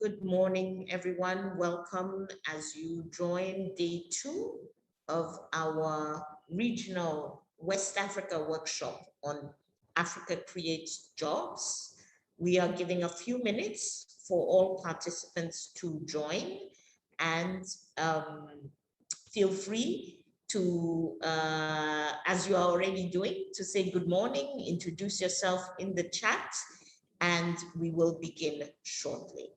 Good morning, everyone. Welcome as you join day 2 of our regional West Africa workshop on Africa Creates Jobs. We are giving a few minutes for all participants to join, and feel free to, as you are already doing, to say good morning, introduce yourself in the chat, and we will begin shortly.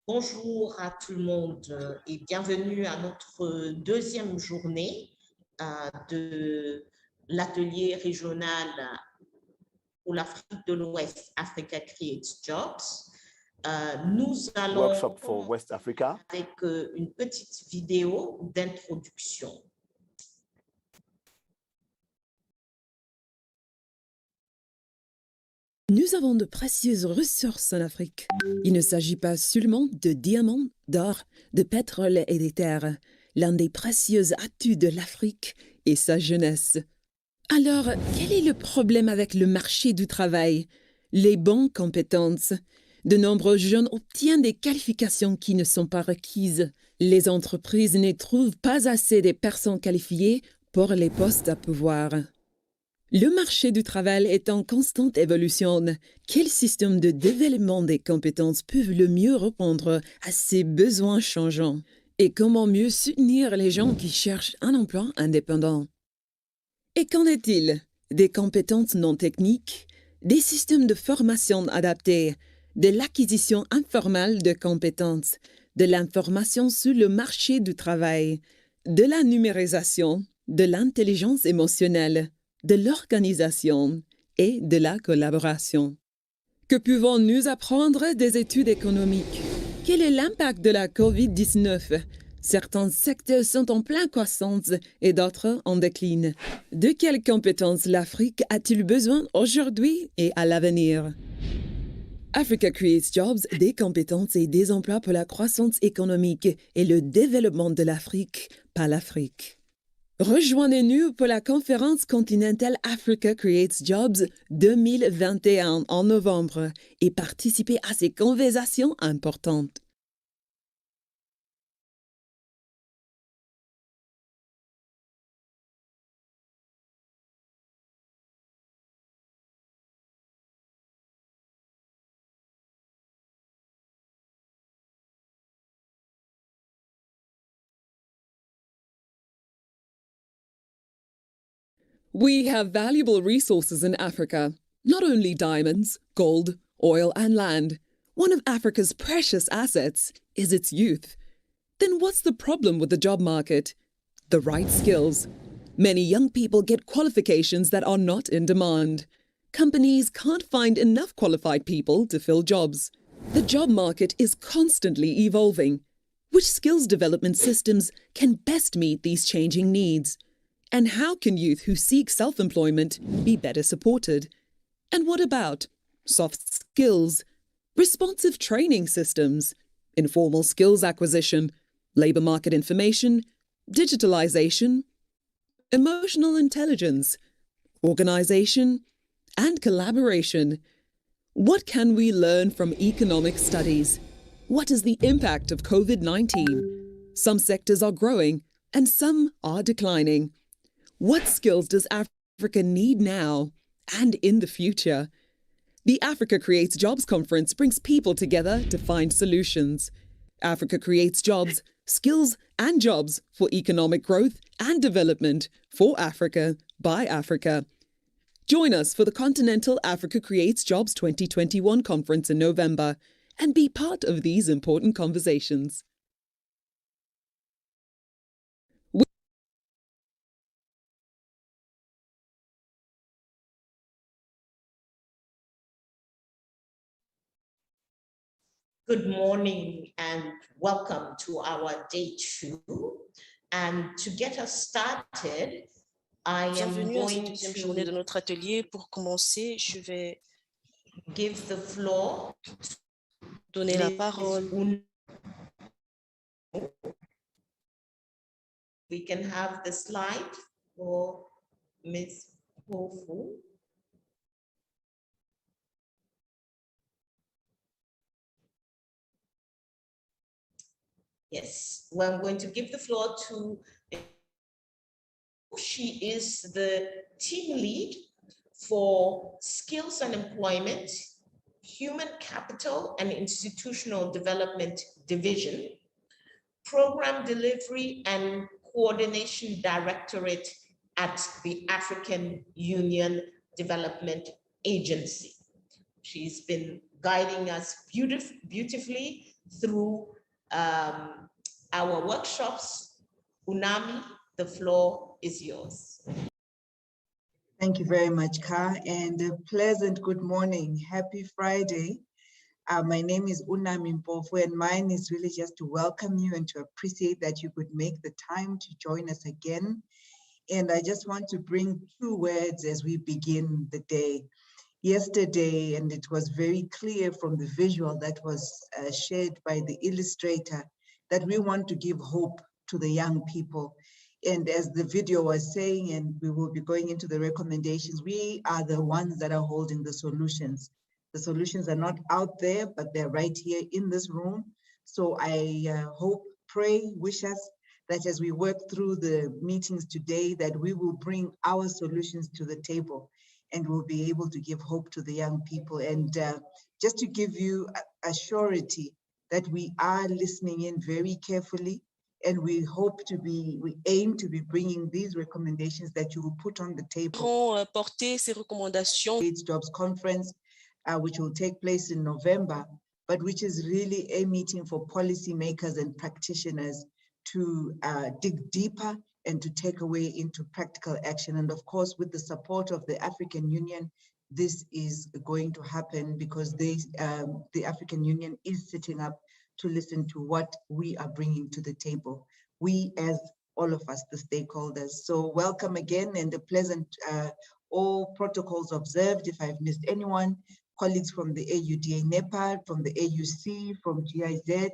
Bonjour à tout le monde et bienvenue à notre deuxième journée de l'atelier régional pour l'Afrique de l'Ouest, Africa Creates Jobs. Nous allons Workshop for West Africa avec une petite vidéo d'introduction. Nous avons de précieuses ressources en Afrique. Il ne s'agit pas seulement de diamants, d'or, de pétrole et des terres. L'un des précieux atouts de l'Afrique est sa jeunesse. Alors, quel est le problème avec le marché du travail? Les bonnes compétences. De nombreux jeunes obtiennent des qualifications qui ne sont pas requises. Les entreprises ne trouvent pas assez de personnes qualifiées pour les postes à pouvoir. Le marché du travail est en constante évolution. Quels systèmes de développement des compétences peuvent le mieux répondre à ces besoins changeants? Et comment mieux soutenir les gens qui cherchent un emploi indépendant? Et qu'en est-il des compétences non techniques, des systèmes de formation adaptés, de l'acquisition informelle de compétences, de l'information sur le marché du travail, de la numérisation, de l'intelligence émotionnelle, de l'organisation et de la collaboration? Que pouvons-nous apprendre des études économiques? Quel est l'impact de la COVID-19? Certains secteurs sont en pleine croissance et d'autres en déclin. De quelles compétences l'Afrique a-t-il besoin aujourd'hui et à l'avenir? Africa Creates Jobs, des compétences et des emplois pour la croissance économique et le développement de l'Afrique par l'Afrique. Rejoignez-nous pour la conférence continentale Africa Creates Jobs 2021 en novembre et participez à ces conversations importantes. We have valuable resources in Africa, not only diamonds, gold, oil, and land. One of Africa's precious assets is its youth. Then what's the problem with the job market? The right skills. Many young people get qualifications that are not in demand. Companies can't find enough qualified people to fill jobs. The job market is constantly evolving. Which skills development systems can best meet these changing needs? And how can youth who seek self-employment be better supported? And what about soft skills, responsive training systems, informal skills acquisition, labor market information, digitalization, emotional intelligence, organization, and collaboration? What can we learn from economic studies? What is the impact of COVID-19? Some sectors are growing and some are declining. What skills does Africa need now and in the future? The Africa Creates Jobs Conference brings people together to find solutions. Africa Creates Jobs, skills and jobs for economic growth and development for Africa by Africa. Join us for the Continental Africa Creates Jobs 2021 conference in November and be part of these important conversations. Good morning and welcome to our day 2. And to get us started, I am Bienvenue à cette going deuxième journée de to notre atelier. Pour commencer, je vais give the floor donner la Ms. parole. We can have the slide for Ms. Hofu. Yes, well, I'm going to give the floor to, she is the team lead for skills and employment, human capital and institutional development division, program delivery and coordination directorate at the African Union Development Agency. She's been guiding us beautifully through our workshops. Unami, the floor is yours. Thank you very much, Ka, and a pleasant good morning. Happy Friday. My name is Unami Mpofu, and mine is really just to welcome you and to appreciate that you could make the time to join us again. And I just want to bring 2 words as we begin the day. Yesterday, and it was very clear from the visual that was shared by the illustrator, that we want to give hope to the young people. And as the video was saying, and we will be going into the recommendations, we are the ones that are holding the solutions. The solutions are not out there, but they're right here in this room. So I hope, pray, wish us that as we work through the meetings today, that we will bring our solutions to the table and we'll be able to give hope to the young people. And just to give you a surety that we are listening in very carefully, and we aim to be bringing these recommendations that you will put on the table. Porter ces recommandations. AIDS Jobs Conference, which will take place in November, but which is really a meeting for policymakers and practitioners to dig deeper and to take away into practical action. And of course, with the support of the African Union, this is going to happen because the African Union is sitting up to listen to what we are bringing to the table. We, as all of us, the stakeholders. So welcome again, and a pleasant, all protocols observed. If I've missed anyone, colleagues from the AUDA NEPA, from the AUC, from GIZ,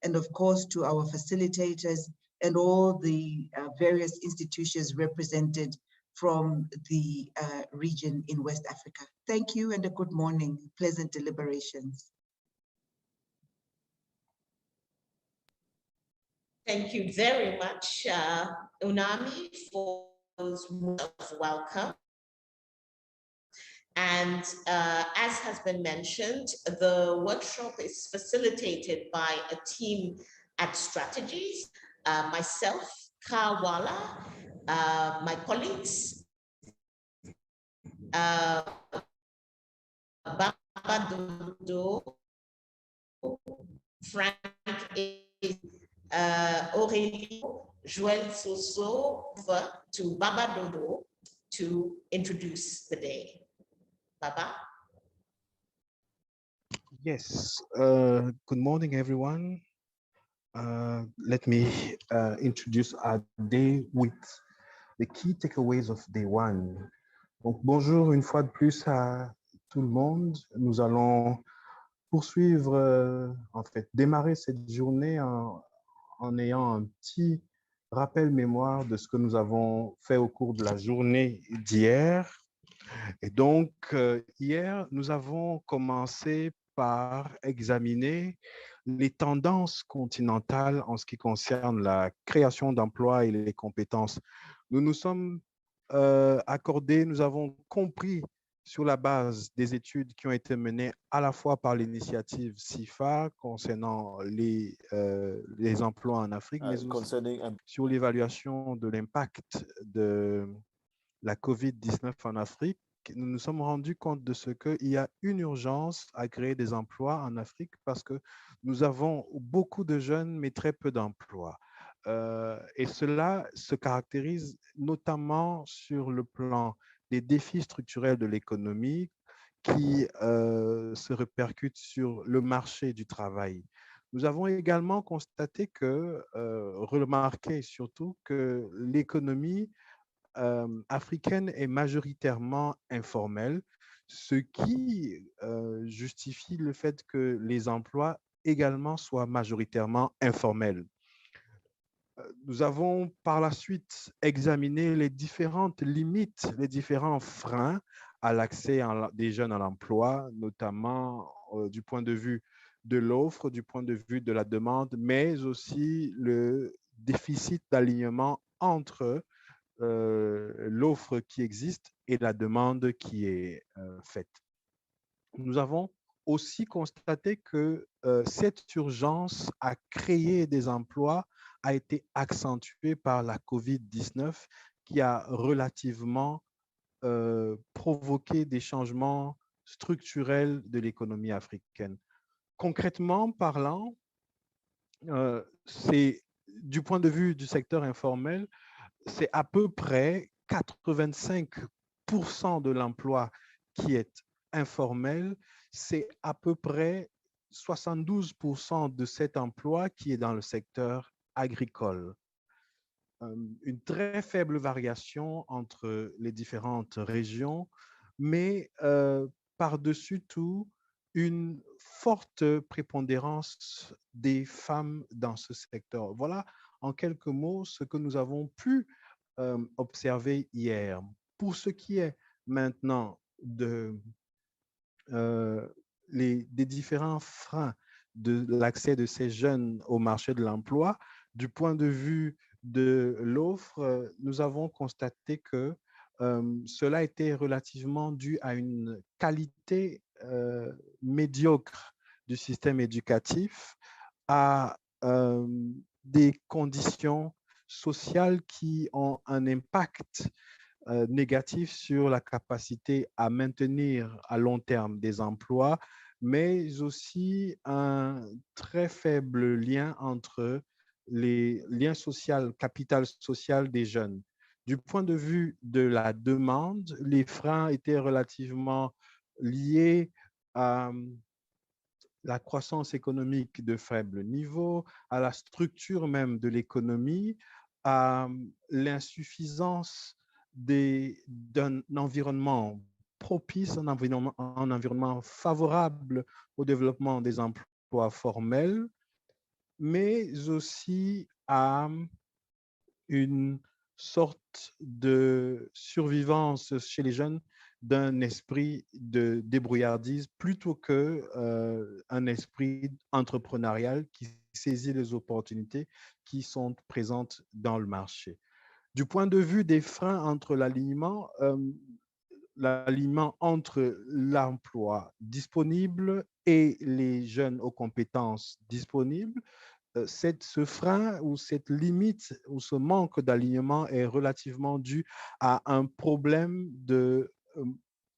and of course to our facilitators and all the various institutions represented from the region in West Africa. Thank you and a good morning. Pleasant deliberations. Thank you very much, Unami, for those words of welcome. And as has been mentioned, the workshop is facilitated by a team at Strategies, myself, Ka Wala, my colleagues, Baba Dodo, Frank Aurélie, Joël Soso, to Baba Dodo to introduce the day. Baba? Yes, good morning, everyone. Let me introduce our day with the key takeaways of day one. Donc, bonjour une fois de plus à tout le monde. Nous allons poursuivre, en fait, démarrer cette journée en ayant un petit rappel mémoire de ce que nous avons fait au cours de la journée d'hier. Et donc, hier, nous avons commencé par examiner les tendances continentales en ce qui concerne la création d'emplois et les compétences. Nous nous sommes accordés, nous avons compris sur la base des études qui ont été menées à la fois par l'initiative CIFA concernant les emplois en Afrique, mais aussi sur l'évaluation de l'impact de la COVID-19 en Afrique. Nous nous sommes rendus compte de ce qu'il y a une urgence à créer des emplois en Afrique parce que nous avons beaucoup de jeunes, mais très peu d'emplois. Et cela se caractérise notamment sur le plan des défis structurels de l'économie qui se répercutent sur le marché du travail. Nous avons également constaté remarqué surtout que l'économie africaine est majoritairement informelle, ce qui justifie le fait que les emplois également soient majoritairement informels. Nous avons par la suite examiné les différentes limites, les différents freins à l'accès des jeunes à l'emploi, notamment du point de vue de l'offre, du point de vue de la demande, mais aussi le déficit d'alignement entre l'offre qui existe et la demande qui est faite. Nous avons aussi constaté que cette urgence à créer des emplois a été accentuée par la COVID-19 qui a relativement provoqué des changements structurels de l'économie africaine. Concrètement parlant, c'est du point de vue du secteur informel, c'est à peu près 85% de l'emploi qui est informel, c'est à peu près 72% de cet emploi qui est dans le secteur agricole. Une très faible variation entre les différentes régions, mais par-dessus tout, une forte prépondérance des femmes dans ce secteur. Voilà en quelques mots ce que nous avons pu observer hier. Pour ce qui est maintenant des différents freins de l'accès de ces jeunes au marché de l'emploi, du point de vue de l'offre, nous avons constaté que cela était relativement dû à une qualité médiocre du système éducatif, à des conditions sociales qui ont un impact négatif sur la capacité à maintenir à long terme des emplois, mais aussi un très faible lien entre les liens sociaux, capital social des jeunes. Du point de vue de la demande, les freins étaient relativement liés à la croissance économique de faible niveau, à la structure même de l'économie, à l'insuffisance d'un environnement propice, un environnement favorable au développement des emplois formels, mais aussi à une sorte de survivance chez les jeunes d'un esprit de débrouillardise plutôt que un esprit entrepreneurial qui saisit les opportunités qui sont présentes dans le marché. Du point de vue des freins entre l'alignement entre l'emploi disponible et les jeunes aux compétences disponibles, ce frein ou cette limite ou ce manque d'alignement est relativement dû à un problème de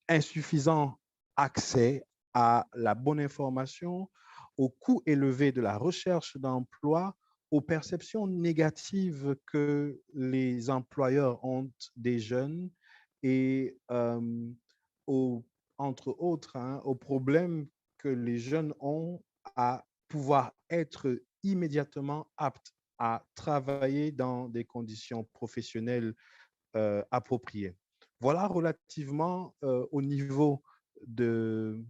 insuffisant accès à la bonne information, au coût élevé de la recherche d'emploi, aux perceptions négatives que les employeurs ont des jeunes et entre autres, hein, aux problèmes que les jeunes ont à pouvoir être immédiatement aptes à travailler dans des conditions professionnelles appropriées. Voilà relativement au niveau de,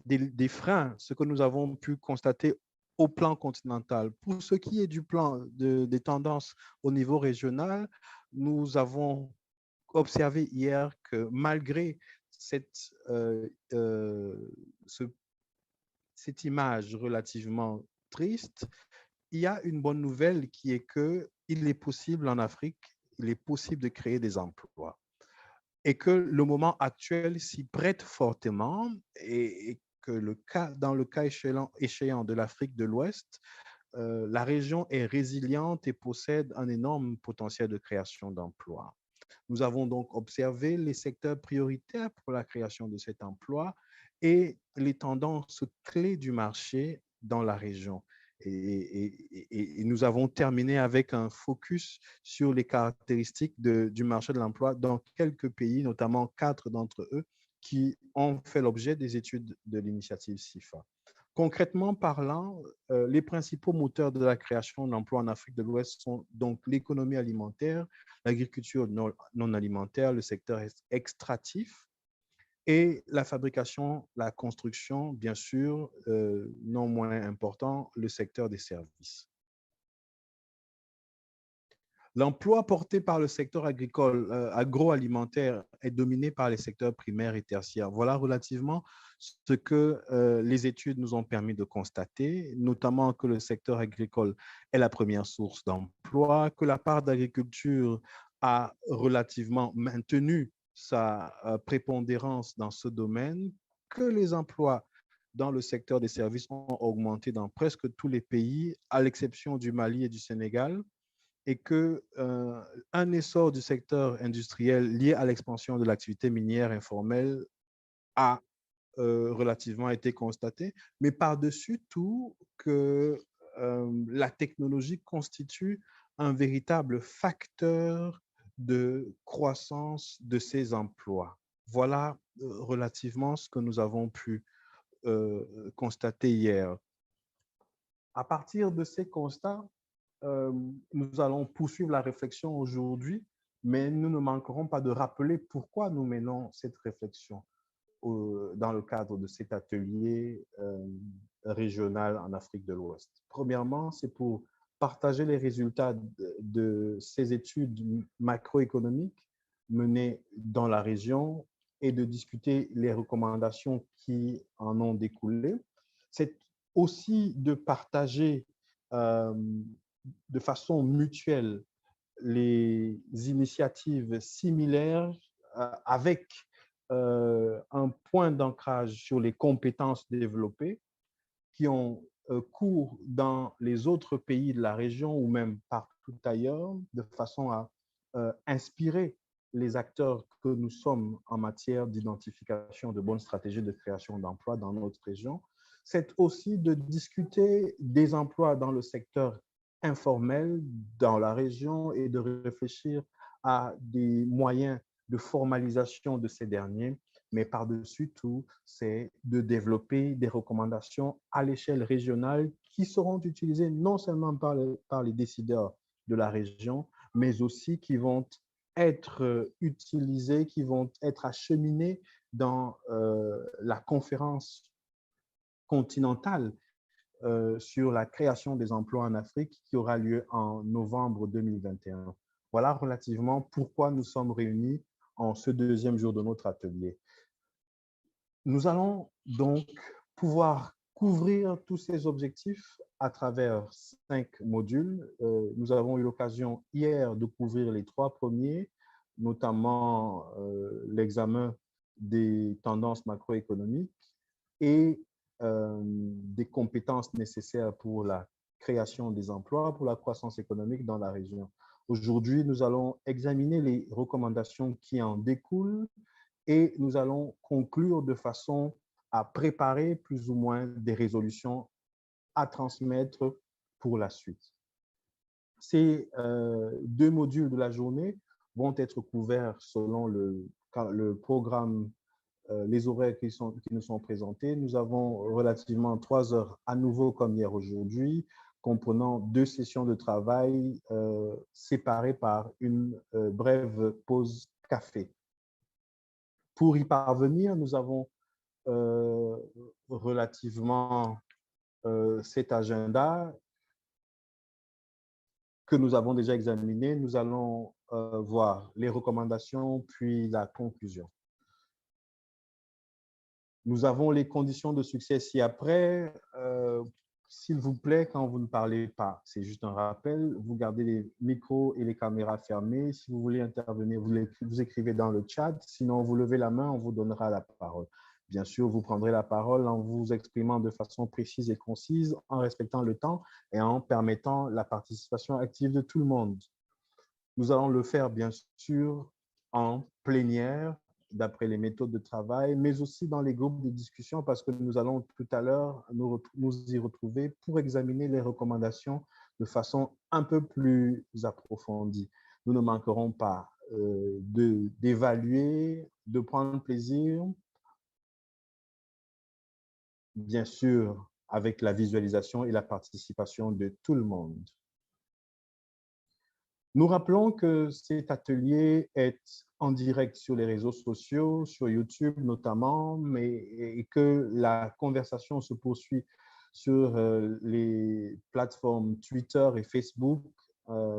des freins, ce que nous avons pu constater au plan continental. Pour ce qui est du plan des tendances au niveau régional, nous avons observé hier que malgré cette, cette image relativement triste, il y a une bonne nouvelle qui est qu'il est possible en Afrique, il est possible de créer des emplois et que le moment actuel s'y prête fortement et que dans le cas échéant de l'Afrique de l'Ouest, la région est résiliente et possède un énorme potentiel de création d'emplois. Nous avons donc observé les secteurs prioritaires pour la création de cet emploi et les tendances clés du marché dans la région. Et nous avons terminé avec un focus sur les caractéristiques du marché de l'emploi dans quelques pays, notamment 4 d'entre eux, qui ont fait l'objet des études de l'initiative SIFA. Concrètement parlant, les principaux moteurs de la création d'emplois en Afrique de l'Ouest sont donc l'économie alimentaire, l'agriculture non alimentaire, le secteur extractif et la fabrication, la construction, bien sûr, non moins important, le secteur des services. L'emploi porté par le secteur agricole, agroalimentaire est dominé par les secteurs primaires et tertiaires. Voilà relativement ce que les études nous ont permis de constater, notamment que le secteur agricole est la première source d'emploi, que la part d'agriculture a relativement maintenu sa prépondérance dans ce domaine, que les emplois dans le secteur des services ont augmenté dans presque tous les pays, à l'exception du Mali et du Sénégal, et qu'un essor du secteur industriel lié à l'expansion de l'activité minière informelle a relativement été constaté, mais par-dessus tout que la technologie constitue un véritable facteur de croissance de ces emplois. Voilà relativement ce que nous avons pu constater hier. À partir de ces constats, nous allons poursuivre la réflexion aujourd'hui, mais nous ne manquerons pas de rappeler pourquoi nous menons cette réflexion dans le cadre de cet atelier régional en Afrique de l'Ouest. Premièrement, c'est pour partager les résultats de ces études macroéconomiques menées dans la région et de discuter les recommandations qui en ont découlé. C'est aussi de partager de façon mutuelle les initiatives similaires avec un point d'ancrage sur les compétences développées qui ont cours dans les autres pays de la région ou même partout ailleurs, de façon à inspirer les acteurs que nous sommes en matière d'identification de bonnes stratégies de création d'emplois dans notre région. C'est aussi de discuter des emplois dans le secteur informel dans la région et de réfléchir à des moyens de formalisation de ces derniers. Mais par-dessus tout, c'est de développer des recommandations à l'échelle régionale qui seront utilisées non seulement par les décideurs de la région, mais aussi qui vont être utilisées, qui vont être acheminées dans la conférence continentale sur la création des emplois en Afrique qui aura lieu en novembre 2021. Voilà relativement pourquoi nous sommes réunis en ce deuxième jour de notre atelier. Nous allons donc pouvoir couvrir tous ces objectifs à travers 5 modules. Nous avons eu l'occasion hier de couvrir les 3 premiers, notamment l'examen des tendances macroéconomiques et des compétences nécessaires pour la création des emplois, pour la croissance économique dans la région. Aujourd'hui, nous allons examiner les recommandations qui en découlent et nous allons conclure de façon à préparer plus ou moins des résolutions à transmettre pour la suite. Ces 2 modules de la journée vont être couverts selon le programme, les horaires qui nous sont présentés. Nous avons relativement 3 heures à nouveau comme hier aujourd'hui, comprenant 2 sessions de travail séparées par une brève pause café. Pour y parvenir, nous avons relativement cet agenda que nous avons déjà examiné. Nous allons voir les recommandations, puis la conclusion. Nous avons les conditions de succès ci-après. S'il vous plaît, quand vous ne parlez pas, c'est juste un rappel, vous gardez les micros et les caméras fermés. Si vous voulez intervenir, vous écrivez dans le chat. Sinon, vous levez la main, on vous donnera la parole. Bien sûr, vous prendrez la parole en vous exprimant de façon précise et concise, en respectant le temps et en permettant la participation active de tout le monde. Nous allons le faire, bien sûr, en plénière, d'après les méthodes de travail, mais aussi dans les groupes de discussion parce que nous allons tout à l'heure nous y retrouver pour examiner les recommandations de façon un peu plus approfondie. Nous ne manquerons pas d'évaluer, de prendre plaisir, bien sûr, avec la visualisation et la participation de tout le monde. Nous rappelons que cet atelier est en direct sur les réseaux sociaux, sur YouTube notamment, et que la conversation se poursuit sur les plateformes Twitter et Facebook.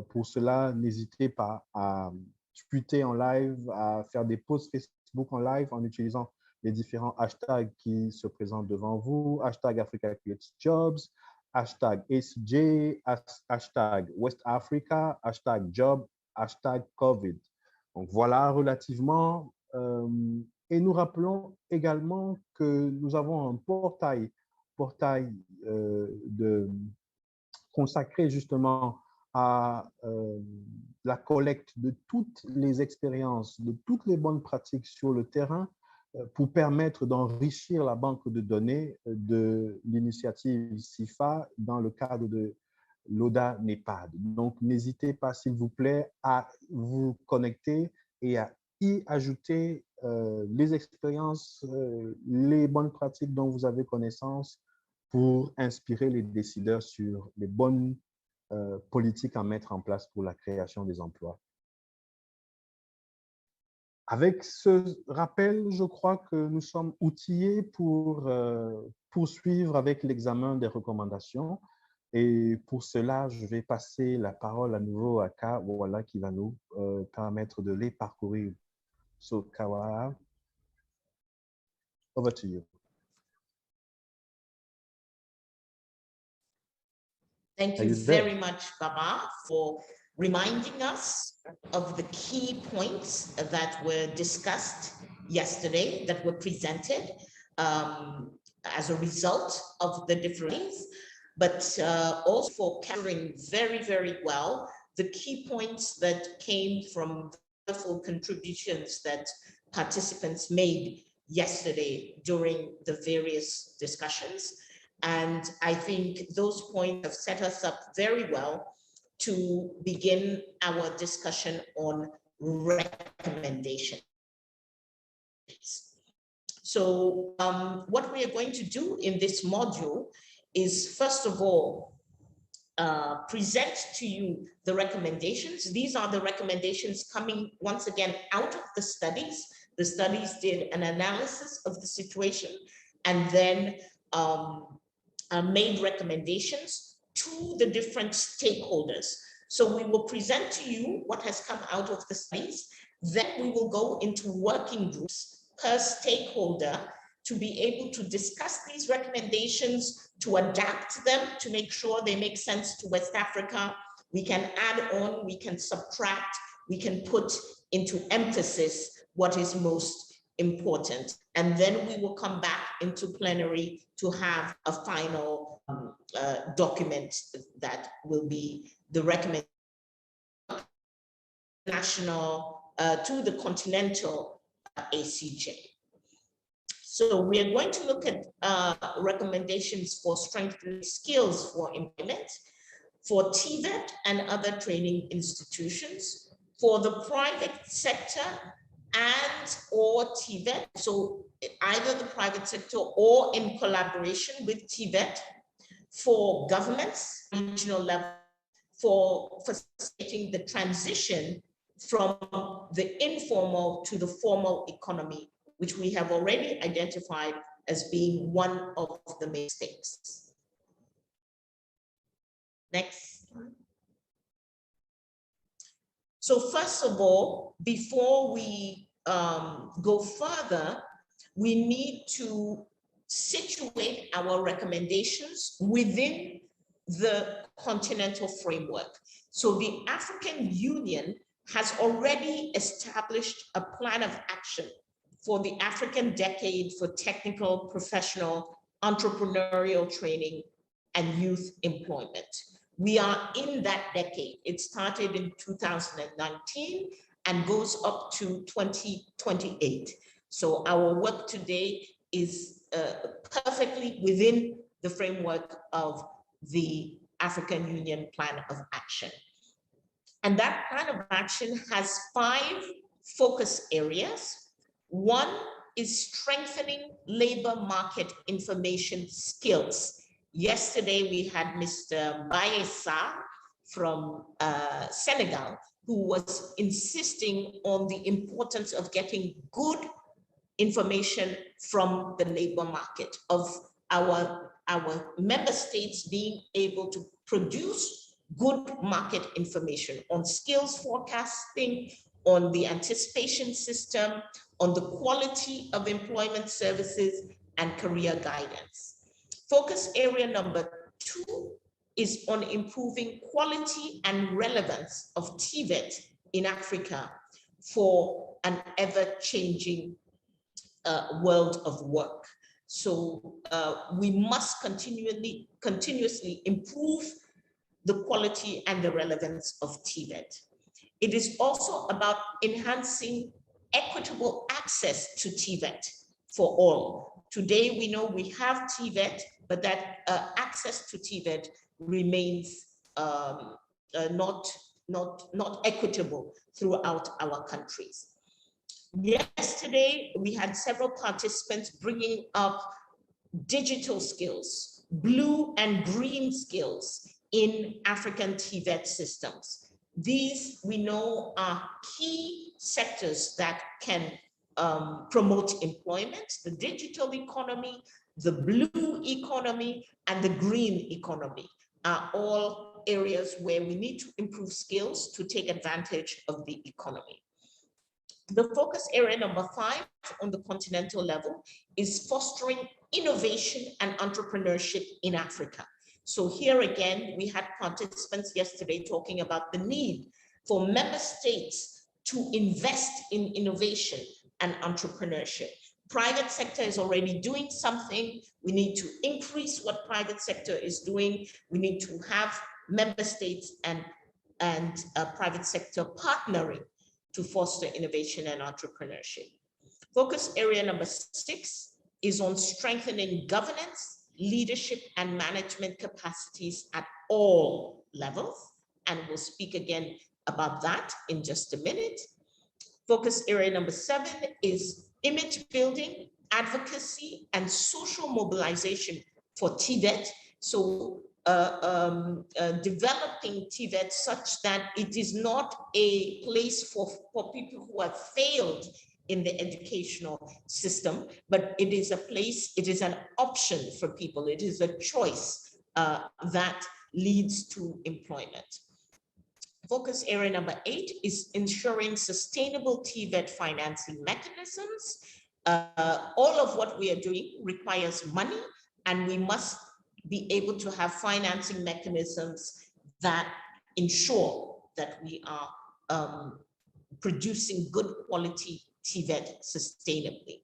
Pour cela, n'hésitez pas à tweeter en live, à faire des posts Facebook en live en utilisant les différents hashtags qui se présentent devant vous, hashtag Africa Creates Jobs, hashtag ACJ, hashtag West Africa, hashtag job, hashtag COVID. Donc voilà relativement. Et nous rappelons également que nous avons un portail consacré justement à la collecte de toutes les expériences, de toutes les bonnes pratiques sur le terrain pour permettre d'enrichir la banque de données de l'initiative SIFA dans le cadre de l'ODA-NEPAD. Donc, n'hésitez pas, s'il vous plaît, à vous connecter et à y ajouter les expériences, les bonnes pratiques dont vous avez connaissance pour inspirer les décideurs sur les bonnes politiques à mettre en place pour la création des emplois. Avec ce rappel, je crois que nous sommes outillés pour poursuivre avec l'examen des recommandations. Et pour cela, je vais passer la parole à nouveau à Kawala qui va nous permettre de les parcourir. So, Kawala, over to you. Thank Are you you there? very much, Baba, for reminding us of the key points that were discussed yesterday, that were presented as a result of the different, but also for capturing very, very well the key points that came from wonderful contributions that participants made yesterday during the various discussions. And I think those points have set us up very well to begin our discussion on recommendations. So what we are going to do in this module is, first of all, present to you the recommendations. These are the recommendations coming once again out of the studies. The studies did an analysis of the situation and then made recommendations to the different stakeholders. So we will present to you what has come out of the studies. Then we will go into working groups per stakeholder to be able to discuss these recommendations, to adapt them, to make sure they make sense to West Africa. We can add on, we can subtract, we can put into emphasis what is most important. And then we will come back into plenary to have a final document that will be the recommendation national to the continental ACJ. So we are going to look at recommendations for strengthening skills for employment, for TVET and other training institutions, for the private sector and or TVET, so either the private sector or in collaboration with TVET, for governments, regional level, for facilitating the transition from the informal to the formal economy, which we have already identified as being one of the mistakes. Next. So first of all, before we go further, we need to situate our recommendations within the continental framework. So the African Union has already established a plan of action for the African Decade for Technical, Professional, Entrepreneurial Training and Youth Employment. We are in that decade. It started in 2019 and goes up to 2028. So our work today is perfectly within the framework of the African Union Plan of Action. And that plan of action has 5 focus areas. One is strengthening labor market information skills. Yesterday, we had Mr. Baye Sarr from Senegal, who was insisting on the importance of getting good information from the labor market, of our member states being able to produce good market information on skills forecasting, on the anticipation system, on the quality of employment services and career guidance. Focus area number 2 is on improving quality and relevance of TVET in Africa for an ever-changing world of work. So we must continuously improve the quality and the relevance of TVET. It is also about enhancing equitable access to TVET for all. Today, we know we have TVET, but that access to TVET remains not equitable throughout our countries. Yesterday, we had several participants bringing up digital skills, blue and green skills in African TVET systems. These, we know, are key sectors that can promote employment. The digital economy, the blue economy, and the green economy are all areas where we need to improve skills to take advantage of the economy. The focus area number 5 on the continental level is fostering innovation and entrepreneurship in Africa. So here again, we had participants yesterday talking about the need for member states to invest in innovation and entrepreneurship. Private sector is already doing something. We need to increase what private sector is doing. We need to have member states and private sector partnering to foster innovation and entrepreneurship. Focus area number 6 is on strengthening governance, leadership, and management capacities at all levels. And we'll speak again about that in just a minute. Focus area number 7 is image building, advocacy, and social mobilization for TVET. So developing TVET such that it is not a place for people who have failed in the educational system, but it is a place, it is an option for people. It is a choice that leads to employment. Focus area number 8 is ensuring sustainable TVET financing mechanisms. All of what we are doing requires money, and we must be able to have financing mechanisms that ensure that we are producing good quality TVET sustainably.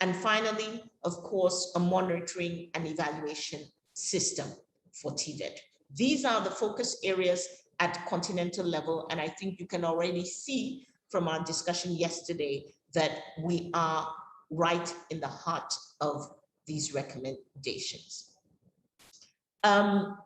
And finally, of course, a monitoring and evaluation system for TVET. These are the focus areas at continental level, and I think you can already see from our discussion yesterday that we are right in the heart of these recommendations. A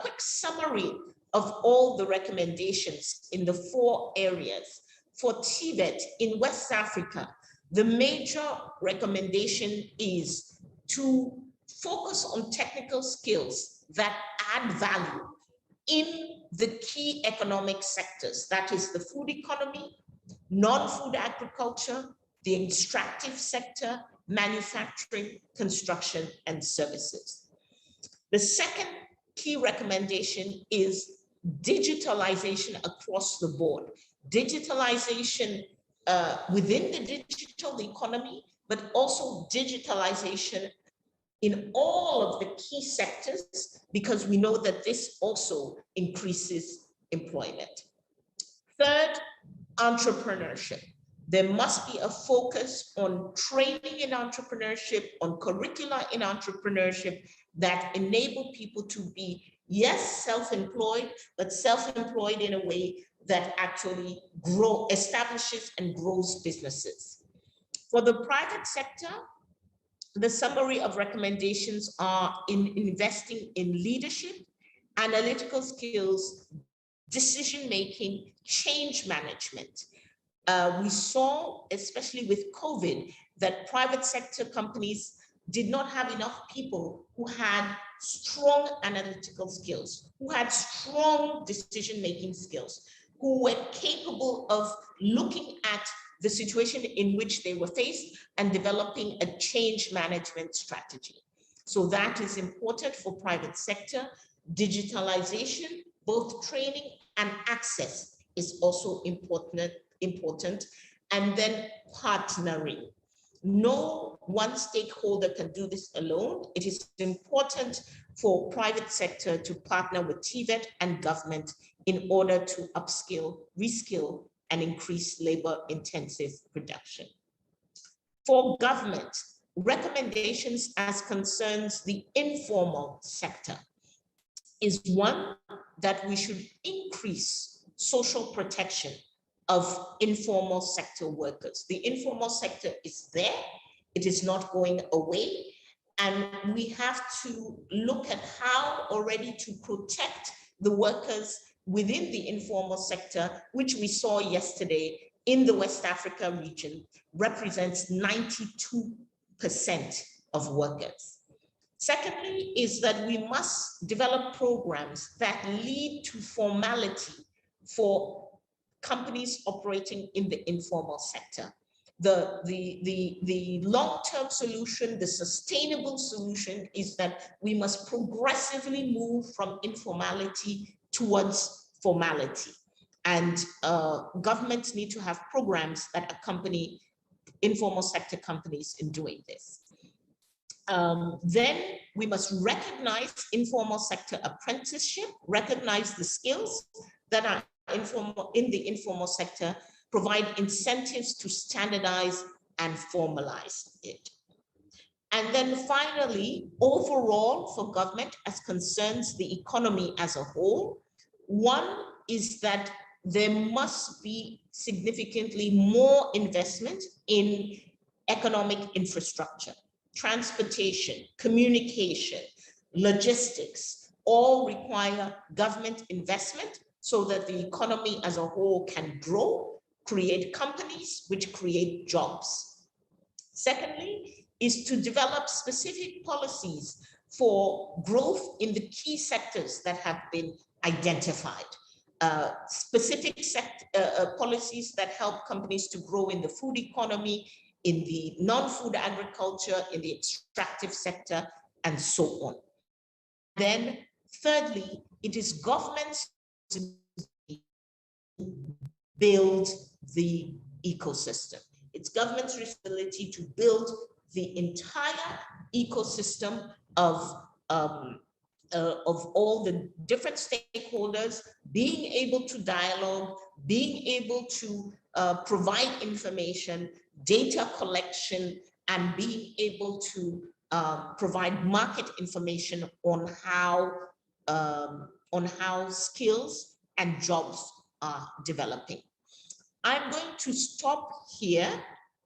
quick summary of all the recommendations in the 4 areas. For TVET in West Africa, the major recommendation is to focus on technical skills that add value in the key economic sectors, that is the food economy, non-food agriculture, the extractive sector, manufacturing, construction, and services. The second key recommendation is digitalization across the board. Digitalization within the digital economy, but also digitalization in all of the key sectors, because we know that this also increases employment. Third, entrepreneurship. There must be a focus on training in entrepreneurship, on curricula in entrepreneurship that enable people to be, yes, self-employed, but self-employed in a way that actually establishes and grows businesses. For the private sector, the summary of recommendations are in investing in leadership, analytical skills, decision-making, change management. We saw, especially with COVID, that private sector companies did not have enough people who had strong analytical skills, who had strong decision-making skills, who were capable of looking at the situation in which they were faced and developing a change management strategy. So that is important for private sector. Digitalization, both training and access, is also important. And then partnering. No one stakeholder can do this alone. It is important for private sector to partner with TVET and government in order to upskill, reskill, and increase labor-intensive production. For government, recommendations as concerns the informal sector is one that we should increase social protection of informal sector workers. The informal sector is there, it is not going away, and we have to look at how already to protect the workers within the informal sector, which we saw yesterday in the West Africa region, represents 92% of workers. Secondly, is that we must develop programs that lead to formality for companies operating in the informal sector. The long-term solution, the sustainable solution, is that we must progressively move from informality towards formality. And governments need to have programs that accompany informal sector companies in doing this. Then we must recognize informal sector apprenticeship, recognize the skills that are in the informal sector, provide incentives to standardize and formalize it. And then finally, overall for government as concerns the economy as a whole, one is that there must be significantly more investment in economic infrastructure, transportation, communication, logistics, all require government investment so that the economy as a whole can grow, create companies which create jobs. Secondly, is to develop specific policies for growth in the key sectors that have been identified. Specific policies that help companies to grow in the food economy, in the non-food agriculture, in the extractive sector, and so on. Then thirdly, it is governments to build the ecosystem. It's government's responsibility to build the entire ecosystem of all the different stakeholders, being able to dialogue, being able to provide information, data collection, and being able to provide market information on how skills and jobs are developing. I'm going to stop here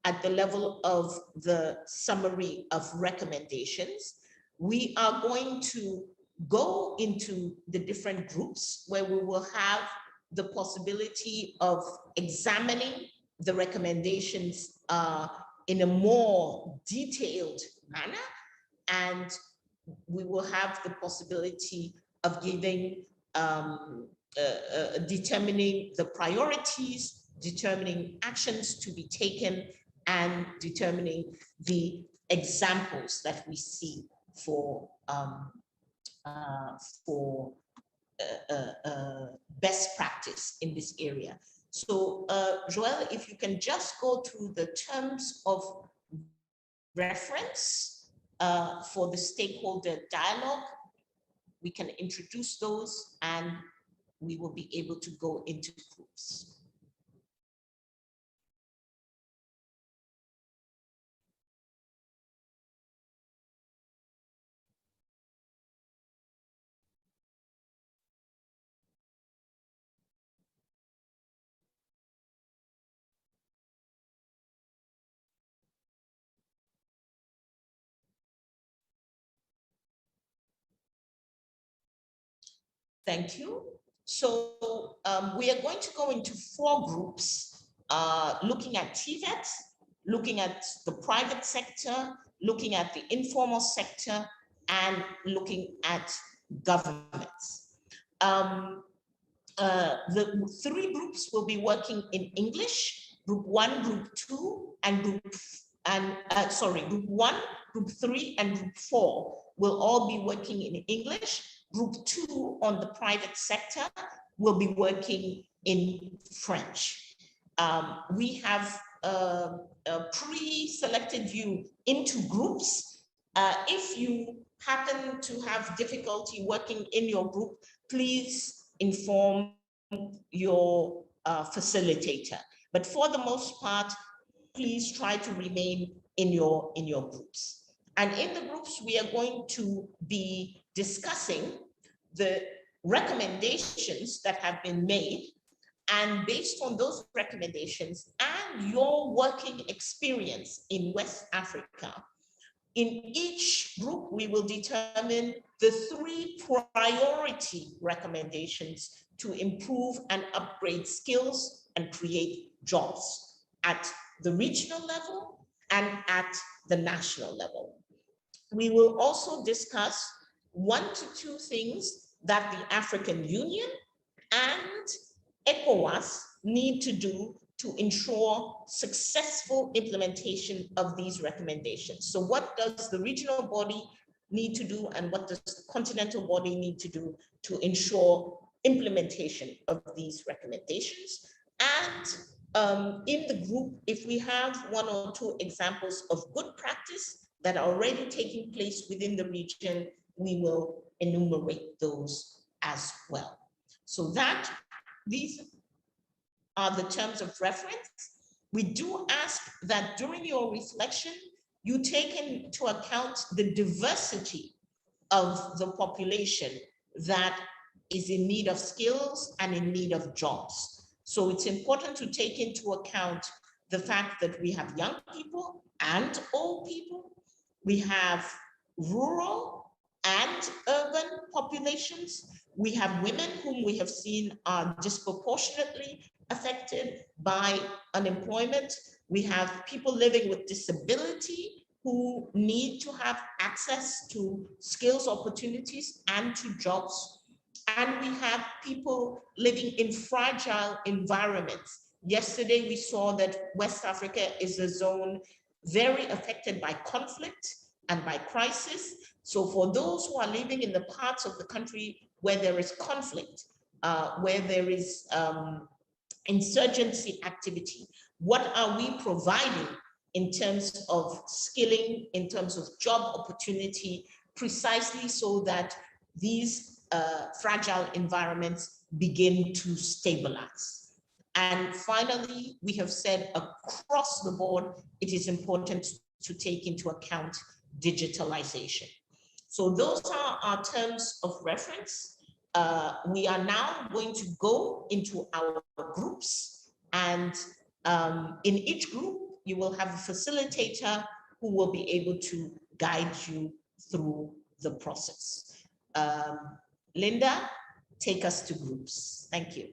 at the level of the summary of recommendations. We are going to go into the different groups where we will have the possibility of examining the recommendations in a more detailed manner, and we will have the possibility of giving determining the priorities, determining actions to be taken, and determining the examples that we see for best practice in this area. So Joel, if you can just go through the terms of reference for the stakeholder dialogue, we can introduce those and we will be able to go into groups. Thank you. So we are going to go into 4 groups, looking at TVET, looking at the private sector, looking at the informal sector, and looking at governments. The 3 groups will be working in English, group 1, group 2, and group 1, group 3, and group 4 will all be working in English. Group 2 on the private sector will be working in French. We have a pre-selected you into groups. If you happen to have difficulty working in your group, please inform your facilitator. But for the most part, please try to remain in your groups. And in the groups, we are going to be discussing the recommendations that have been made, and based on those recommendations and your working experience in West Africa, in each group, we will determine the 3 priority recommendations to improve and upgrade skills and create jobs at the regional level and at the national level. We will also discuss 1 to 2 things that the African Union and ECOWAS need to do to ensure successful implementation of these recommendations. So what does the regional body need to do, and what does the continental body need to do to ensure implementation of these recommendations? And in the group, if we have 1 or 2 examples of good practice, that are already taking place within the region, we will enumerate those as well. So these are the terms of reference. We do ask that during your reflection, you take into account the diversity of the population that is in need of skills and in need of jobs. So it's important to take into account the fact that we have young people and old people. We have rural and urban populations. We have women whom we have seen are disproportionately affected by unemployment. We have people living with disability who need to have access to skills opportunities and to jobs. And we have people living in fragile environments. Yesterday, we saw that West Africa is a zone very affected by conflict and by crisis. So for those who are living in the parts of the country where there is conflict, where there is insurgency activity, what are we providing in terms of skilling, in terms of job opportunity, precisely so that these fragile environments begin to stabilize. And finally, we have said across the board, it is important to take into account digitalization. So those are our terms of reference. We are now going to go into our groups, and in each group, you will have a facilitator who will be able to guide you through the process. Linda, take us to groups. Thank you.